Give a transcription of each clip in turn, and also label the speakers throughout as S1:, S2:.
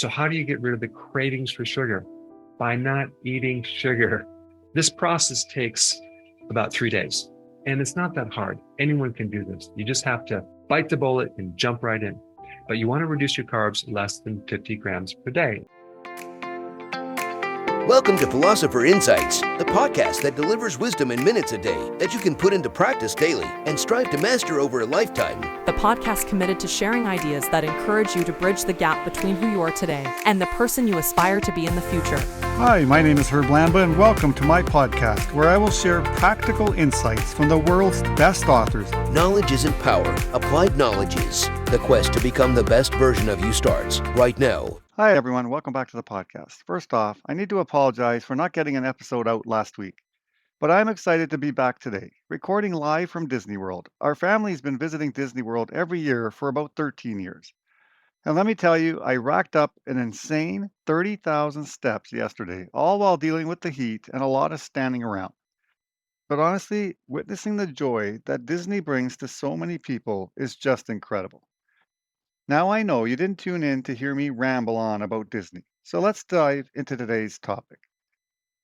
S1: So how do you get rid of the cravings for sugar? By not eating sugar. This process takes about 3 days, and it's not that hard. Anyone can do this. You just have to bite the bullet and jump right in. But you want to reduce your carbs less than 50 grams per day.
S2: Welcome to Philosopher Insights, the podcast that delivers wisdom in minutes a day that you can put into practice daily and strive to master over a lifetime.
S3: The podcast committed to sharing ideas that encourage you to bridge the gap between who you are today and the person you aspire to be in the future.
S4: Hi, my name is Herb Lamba, and welcome to my podcast, where I will share practical insights from the world's best authors.
S2: Knowledge isn't power. Applied knowledge is. The quest to become the best version of you starts right now.
S4: Hi, everyone. Welcome back to the podcast. First off, I need to apologize for not getting an episode out last week, but I'm excited to be back today, recording live from Disney World. Our family's been visiting Disney World every year for about 13 years. And let me tell you, I racked up an insane 30,000 steps yesterday, all while dealing with the heat and a lot of standing around. But honestly, witnessing the joy that Disney brings to so many people is just incredible. Now I know you didn't tune in to hear me ramble on about Disney, so let's dive into today's topic.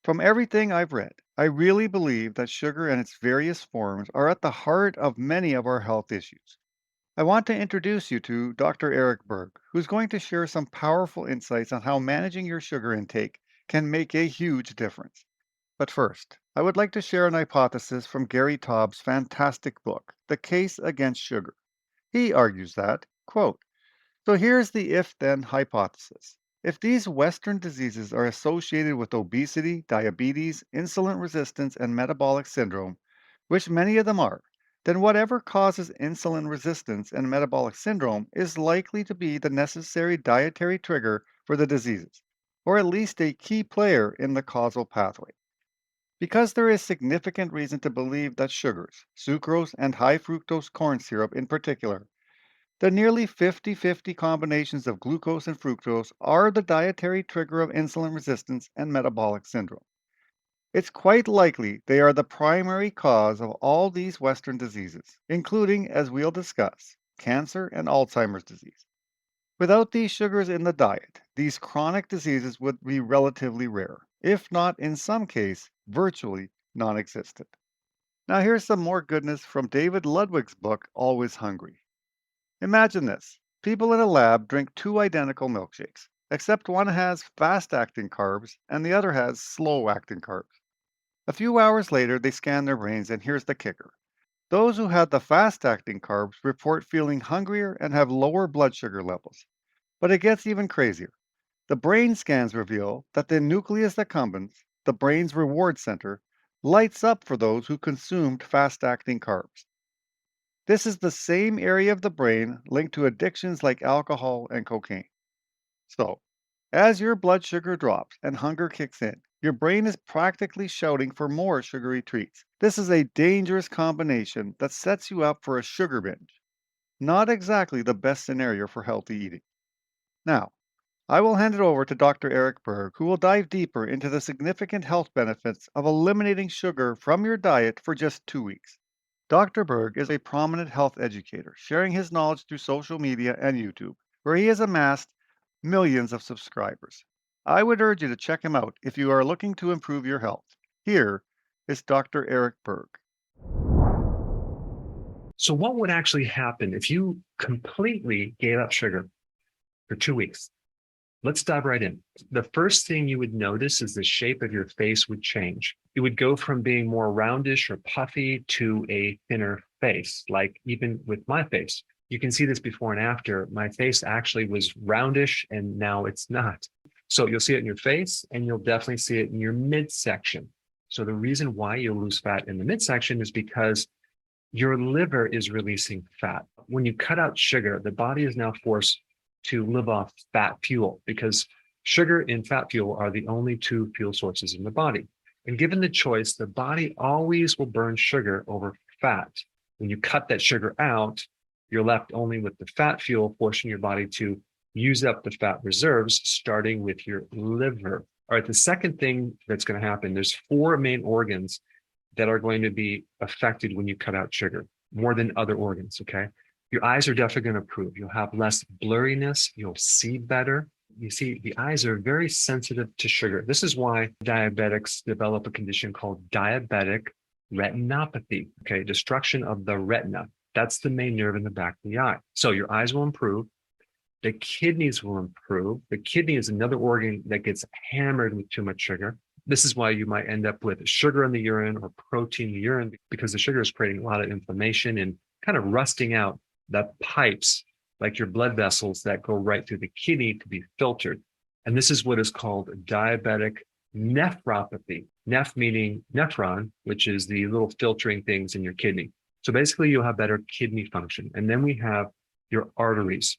S4: From everything I've read, I really believe that sugar and its various forms are at the heart of many of our health issues. I want to introduce you to Dr. Berg, who's going to share some powerful insights on how managing your sugar intake can make a huge difference. But first, I would like to share an hypothesis from Gary Taub's fantastic book, The Case Against Sugar. He argues that, quote, "So here's the if-then hypothesis. If these Western diseases are associated with obesity, diabetes, insulin resistance, and metabolic syndrome, which many of them are, then whatever causes insulin resistance and metabolic syndrome is likely to be the necessary dietary trigger for the diseases, or at least a key player in the causal pathway. Because there is significant reason to believe that sugars, sucrose, and high fructose corn syrup in particular, the nearly 50-50 combinations of glucose and fructose are the dietary trigger of insulin resistance and metabolic syndrome. It's quite likely they are the primary cause of all these Western diseases, including, as we'll discuss, cancer and Alzheimer's disease. Without these sugars in the diet, these chronic diseases would be relatively rare, if not, in some case, virtually non-existent." Now here's some more goodness from David Ludwig's book, Always Hungry. Imagine this. People in a lab drink two identical milkshakes, except one has fast-acting carbs and the other has slow-acting carbs. A few hours later, they scan their brains, and here's the kicker. Those who had the fast-acting carbs report feeling hungrier and have lower blood sugar levels. But it gets even crazier. The brain scans reveal that the nucleus accumbens, the brain's reward center, lights up for those who consumed fast-acting carbs. This is the same area of the brain linked to addictions like alcohol and cocaine. So, as your blood sugar drops and hunger kicks in, your brain is practically shouting for more sugary treats. This is a dangerous combination that sets you up for a sugar binge. Not exactly the best scenario for healthy eating. Now, I will hand it over to Dr. Berg, who will dive deeper into the significant health benefits of eliminating sugar from your diet for just 2 weeks. Dr. Berg is a prominent health educator, sharing his knowledge through social media and YouTube, where he has amassed millions of subscribers. I would urge you to check him out if you are looking to improve your health. Here is Dr. Berg.
S1: So what would actually happen if you completely gave up sugar for 2 weeks? Let's dive right in. The first thing you would notice is the shape of your face would change. It would go from being more roundish or puffy to a thinner face, like even with my face. You can see this before and after. My face actually was roundish and now it's not. So you'll see it in your face and you'll definitely see it in your midsection. So the reason why you'll lose fat in the midsection is because your liver is releasing fat. When you cut out sugar, the body is now forced to live off fat fuel because sugar and fat fuel are the only two fuel sources in the body. And given the choice, the body always will burn sugar over fat. When you cut that sugar out, you're left only with the fat fuel, forcing your body to use up the fat reserves, starting with your liver. All right, the second thing that's going to happen, there's 4 main organs that are going to be affected when you cut out sugar, more than other organs, okay? Your eyes are definitely going to improve. You'll have less blurriness. You'll see better. You see, the eyes are very sensitive to sugar. This is why diabetics develop a condition called diabetic retinopathy. Okay, destruction of the retina. That's the main nerve in the back of the eye. So your eyes will improve. The kidneys will improve. The kidney is another organ that gets hammered with too much sugar. This is why you might end up with sugar in the urine or protein in the urine, because the sugar is creating a lot of inflammation and kind of rusting out the pipes, like your blood vessels that go right through the kidney to be filtered. And this is what is called diabetic nephropathy. Neph meaning nephron, which is the little filtering things in your kidney. So basically you'll have better kidney function. And then we have your arteries.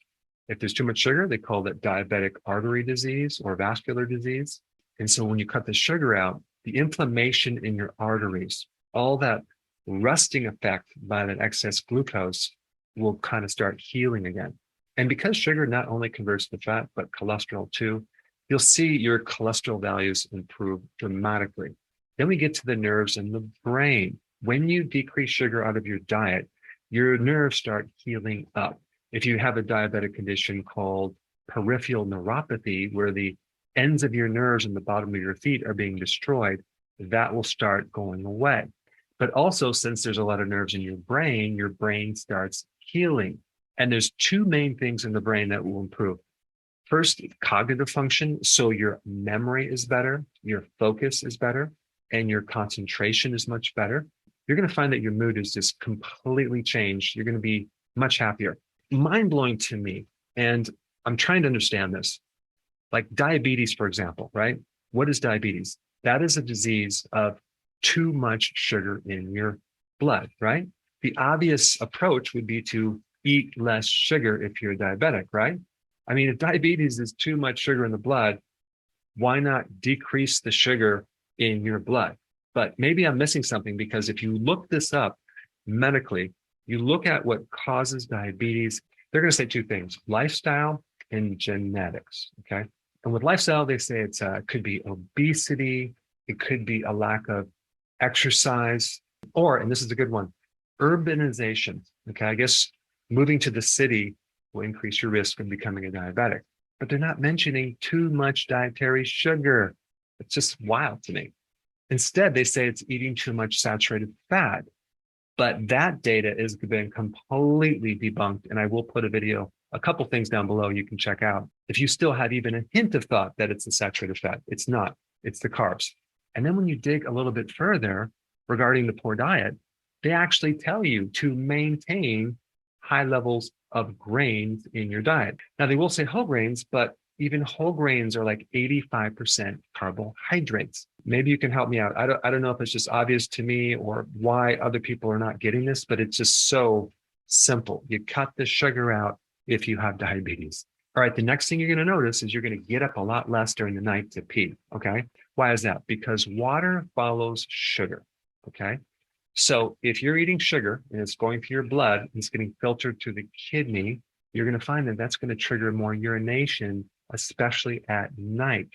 S1: If there's too much sugar, they call that diabetic artery disease or vascular disease. And so when you cut the sugar out, the inflammation in your arteries, all that rusting effect by that excess glucose will kind of start healing again. And because sugar not only converts to fat, but cholesterol too, you'll see your cholesterol values improve dramatically. Then we get to the nerves and the brain. When you decrease sugar out of your diet, your nerves start healing up. If you have a diabetic condition called peripheral neuropathy, where the ends of your nerves in the bottom of your feet are being destroyed, that will start going away. But also, since there's a lot of nerves in your brain starts healing. And there's two main things in the brain that will improve. First, cognitive function. So your memory is better, your focus is better, and your concentration is much better. You're going to find that your mood is just completely changed. You're going to be much happier. Mind-blowing to me. And I'm trying to understand this. Like diabetes, for example, right? What is diabetes? That is a disease of too much sugar in your blood, right? The obvious approach would be to eat less sugar if you're diabetic, right? I mean, if diabetes is too much sugar in the blood, why not decrease the sugar in your blood? But maybe I'm missing something, because if you look this up medically, you look at what causes diabetes, they're going to say two things: lifestyle and genetics, okay? And with lifestyle, they say it could be obesity, it could be a lack of exercise, or, and this is a good one, urbanization, okay? I guess moving to the city will increase your risk of becoming a diabetic. But they're not mentioning too much dietary sugar. It's just wild to me. Instead, they say it's eating too much saturated fat. But that data has been completely debunked. And I will put a couple things down below you can check out. If you still have even a hint of thought that it's the saturated fat, it's not, it's the carbs. And then when you dig a little bit further regarding the poor diet, they actually tell you to maintain high levels of grains in your diet. Now, they will say whole grains, but even whole grains are like 85% carbohydrates. Maybe you can help me out. I don't know if it's just obvious to me or why other people are not getting this, but it's just so simple. You cut the sugar out if you have diabetes. All right, the next thing you're going to notice is you're going to get up a lot less during the night to pee, okay? Why is that? Because water follows sugar, okay? So if you're eating sugar and it's going through your blood, it's getting filtered to the kidney, you're going to find that that's going to trigger more urination, especially at night.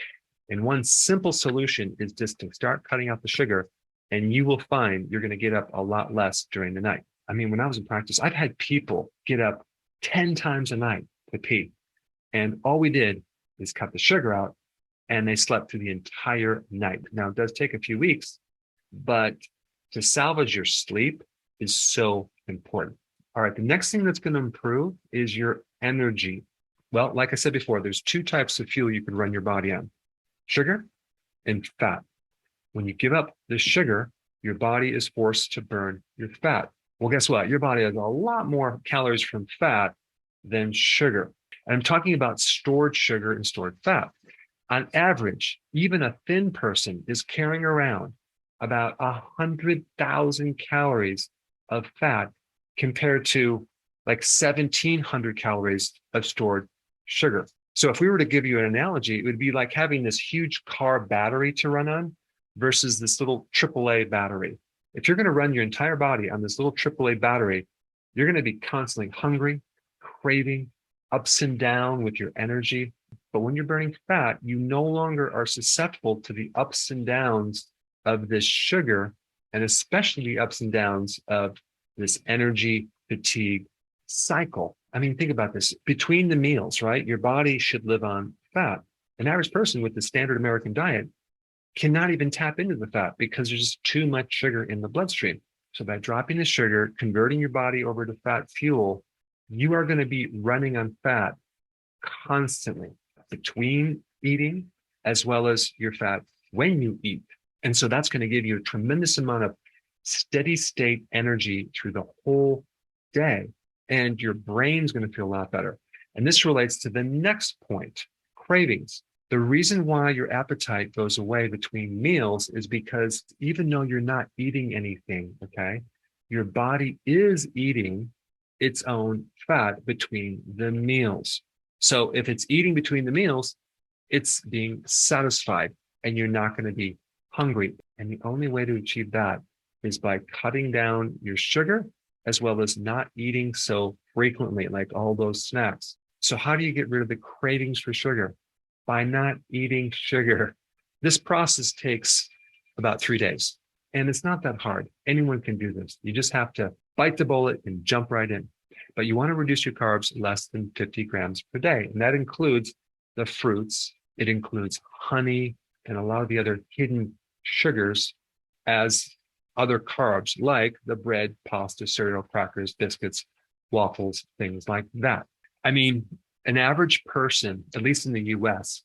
S1: And one simple solution is just to start cutting out the sugar, and you will find you're going to get up a lot less during the night. I mean, when I was in practice, I've had people get up 10 times a night to pee. And all we did is cut the sugar out, and they slept through the entire night. Now, it does take a few weeks, but to salvage your sleep is so important. All right, the next thing that's going to improve is your energy. Well, like I said before, there's two types of fuel you can run your body on: sugar and fat. When you give up the sugar, your body is forced to burn your fat. Well, guess what? Your body has a lot more calories from fat than sugar. And I'm talking about stored sugar and stored fat. On average, even a thin person is carrying around about 100,000 calories of fat compared to like 1,700 calories of stored sugar. So if we were to give you an analogy, it would be like having this huge car battery to run on versus this little AAA battery. If you're going to run your entire body on this little AAA battery, you're going to be constantly hungry, craving, ups and down with your energy. But when you're burning fat, you no longer are susceptible to the ups and downs of this sugar, and especially the ups and downs of this energy fatigue cycle. I mean, think about this. Between the meals, right? Your body should live on fat. An average person with the standard American diet cannot even tap into the fat because there's just too much sugar in the bloodstream. So by dropping the sugar, converting your body over to fat fuel, you are going to be running on fat constantly between eating as well as your fat when you eat. And so that's going to give you a tremendous amount of steady state energy through the whole day. And your brain's going to feel a lot better. And this relates to the next point, cravings. The reason why your appetite goes away between meals is because even though you're not eating anything, okay, your body is eating its own fat between the meals. So if it's eating between the meals, it's being satisfied and you're not going to be hungry. And the only way to achieve that is by cutting down your sugar as well as not eating so frequently, like all those snacks. So how do you get rid of the cravings for sugar? By not eating sugar. This process takes about 3 days, and it's not that hard. Anyone can do this. You just have to bite the bullet and jump right in. But you want to reduce your carbs less than 50 grams per day. And that includes the fruits. It includes honey and a lot of the other hidden sugars as other carbs, like the bread, pasta, cereal, crackers, biscuits, waffles, things like that. I mean, an average person, at least in the US,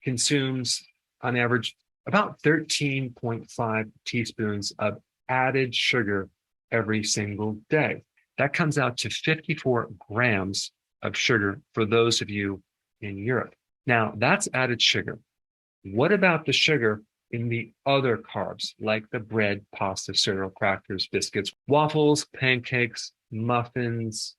S1: consumes on average about 13.5 teaspoons of added sugar every single day. That comes out to 54 grams of sugar for those of you in Europe. Now, that's added sugar. What about the sugar in the other carbs, like the bread, pasta, cereal, crackers, biscuits, waffles, pancakes, muffins,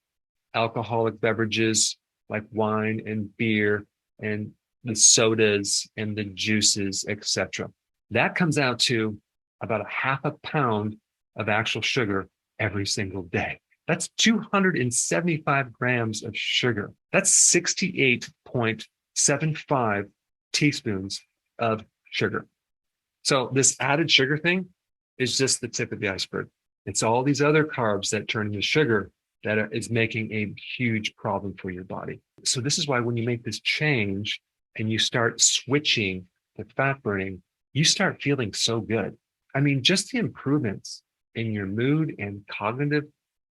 S1: alcoholic beverages like wine and beer and the sodas and the juices, etc. That comes out to about a half a pound of actual sugar every single day. That's 275 grams of sugar. That's 68.75 teaspoons of sugar. So this added sugar thing is just the tip of the iceberg. It's all these other carbs that turn into sugar that is making a huge problem for your body. So this is why when you make this change and you start switching to fat burning, you start feeling so good. I mean, just the improvements in your mood and cognitive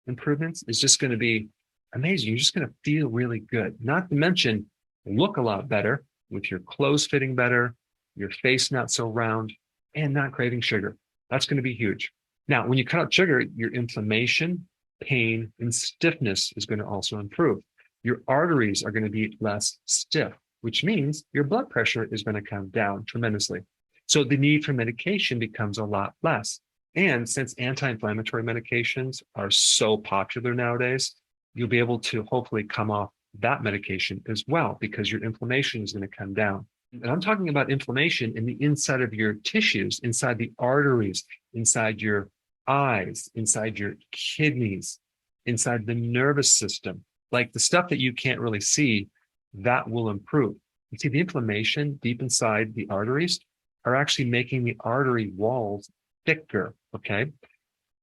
S1: improvements is just going to be amazing. You're just going to feel really good. Not to mention look a lot better with your clothes fitting better, your face not so round, and not craving sugar. That's going to be huge. Now, when you cut out sugar, your inflammation, pain, and stiffness is going to also improve. Your arteries are going to be less stiff, which means your blood pressure is going to come down tremendously. So the need for medication becomes a lot less. And since anti-inflammatory medications are so popular nowadays, you'll be able to hopefully come off that medication as well because your inflammation is going to come down. And I'm talking about inflammation in the inside of your tissues, inside the arteries, inside your eyes, inside your kidneys, inside the nervous system, like the stuff that you can't really see, that will improve. You see, the inflammation deep inside the arteries are actually making the artery walls thicker, okay?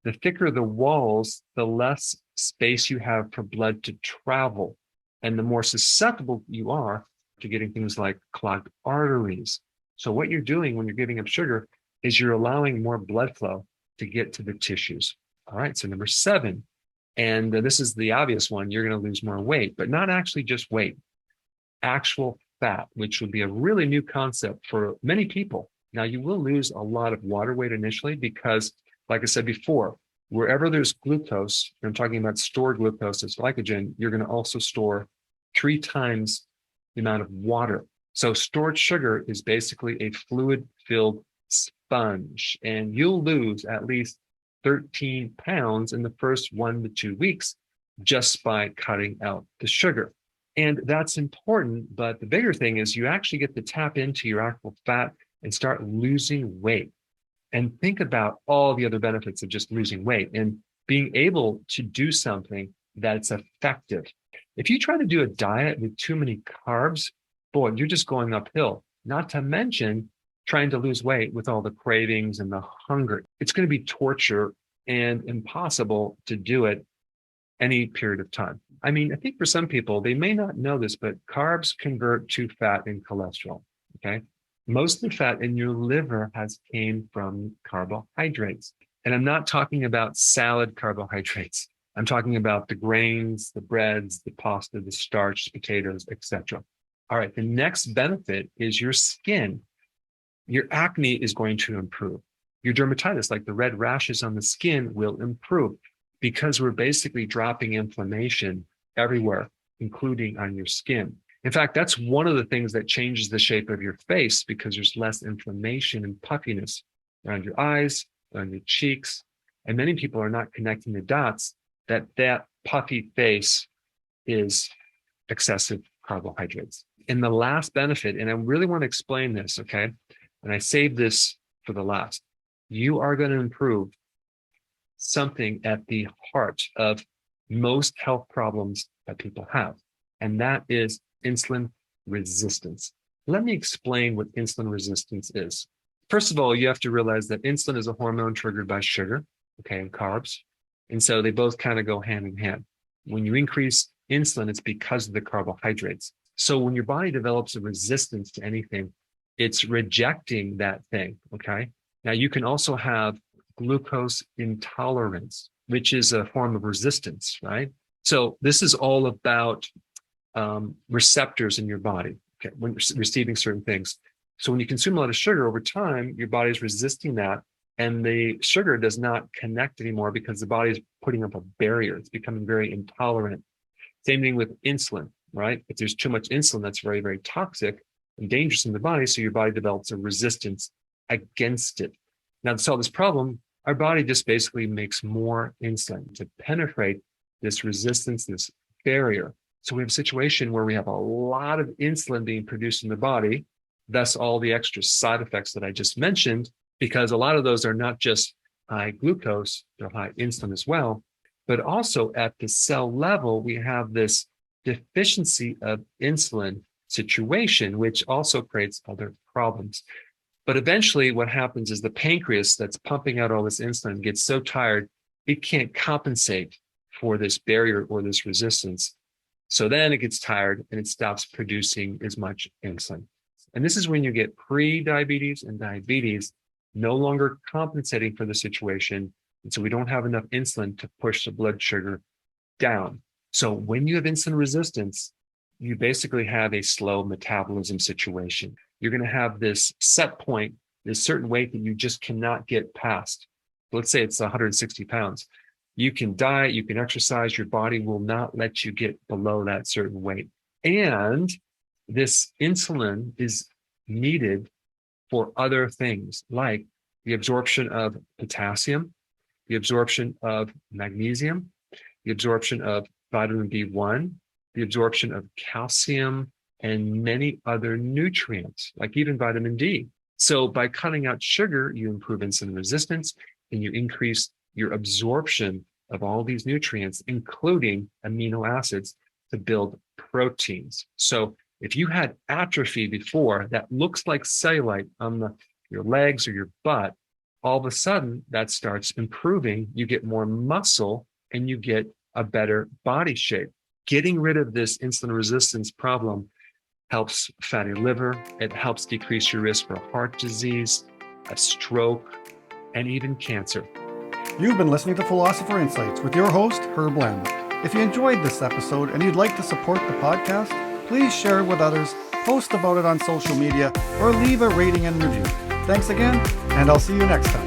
S1: The thicker the walls, the less space you have for blood to travel, and the more susceptible you are to getting things like clogged arteries. So what you're doing when you're giving up sugar is you're allowing more blood flow to get to the tissues. All right, so number 7, and this is the obvious one, you're going to lose more weight, but not actually just weight, actual fat, which would be a really new concept for many people. Now, you will lose a lot of water weight initially because, like I said before, wherever there's glucose, I'm talking about stored glucose as glycogen, you're going to also store 3 times the amount of water. So stored sugar is basically a fluid-filled sponge, and you'll lose at least 13 pounds in the first 1 to 2 weeks just by cutting out the sugar. And that's important, but the bigger thing is you actually get to tap into your actual fat and start losing weight. And think about all the other benefits of just losing weight and being able to do something that's effective. If you try to do a diet with too many carbs, boy, you're just going uphill, not to mention trying to lose weight with all the cravings and the hunger. It's going to be torture and impossible to do it any period of time. I mean, I think for some people, they may not know this, but carbs convert to fat and cholesterol. Okay. Most of the fat in your liver came from carbohydrates. And I'm not talking about salad carbohydrates. I'm talking about the grains, the breads, the pasta, the starch, the potatoes, etc. All right. The next benefit is your skin. Your acne is going to improve. Your dermatitis, like the red rashes on the skin, will improve because we're basically dropping inflammation everywhere, including on your skin. In fact, that's one of the things that changes the shape of your face because there's less inflammation and puffiness around your eyes, on your cheeks. And many people are not connecting the dots that puffy face is excessive carbohydrates. And the last benefit, and I really want to explain this, okay? And I saved this for the last. You are going to improve something at the heart of most health problems that people have, and that is insulin resistance. Let me explain what insulin resistance is. First of all, you have to realize that insulin is a hormone triggered by sugar, okay, and carbs. And so they both kind of go hand in hand. When you increase insulin, it's because of the carbohydrates. So when your body develops a resistance to anything, it's rejecting that thing, okay? Now you can also have glucose intolerance, which is a form of resistance, right? So this is all about receptors in your body, okay, when you're receiving certain things. So when you consume a lot of sugar over time, your body is resisting that, and the sugar does not connect anymore because the body is putting up a barrier. It's becoming very intolerant. Same thing with insulin, right? If there's too much insulin, that's very, very toxic and dangerous in the body, so your body develops a resistance against it. Now, to solve this problem, our body just basically makes more insulin to penetrate this resistance, this barrier. So we have a situation where we have a lot of insulin being produced in the body, thus all the extra side effects that I just mentioned, because a lot of those are not just high glucose, they're high insulin as well, but also at the cell level, we have this deficiency of insulin situation, which also creates other problems. But eventually what happens is the pancreas that's pumping out all this insulin gets so tired, it can't compensate for this barrier or this resistance. So then it gets tired and it stops producing as much insulin. And this is when you get pre-diabetes and diabetes no longer compensating for the situation. And so we don't have enough insulin to push the blood sugar down. So when you have insulin resistance, you basically have a slow metabolism situation. You're going to have this set point, this certain weight that you just cannot get past. Let's say it's 160 pounds. You can diet, you can exercise, your body will not let you get below that certain weight. And this insulin is needed for other things like the absorption of potassium, the absorption of magnesium, the absorption of vitamin B1, the absorption of calcium, and many other nutrients, like even vitamin D. So by cutting out sugar, you improve insulin resistance and you increase your absorption of all these nutrients, including amino acids, to build proteins. So if you had atrophy before that looks like cellulite on your legs or your butt, all of a sudden that starts improving. You get more muscle and you get a better body shape. Getting rid of this insulin resistance problem helps fatty liver. It helps decrease your risk for heart disease, a stroke, and even cancer.
S4: You've been listening to Philosopher Insights with your host, Herb Lambert. If you enjoyed this episode and you'd like to support the podcast, please share it with others, post about it on social media, or leave a rating and review. Thanks again, and I'll see you next time.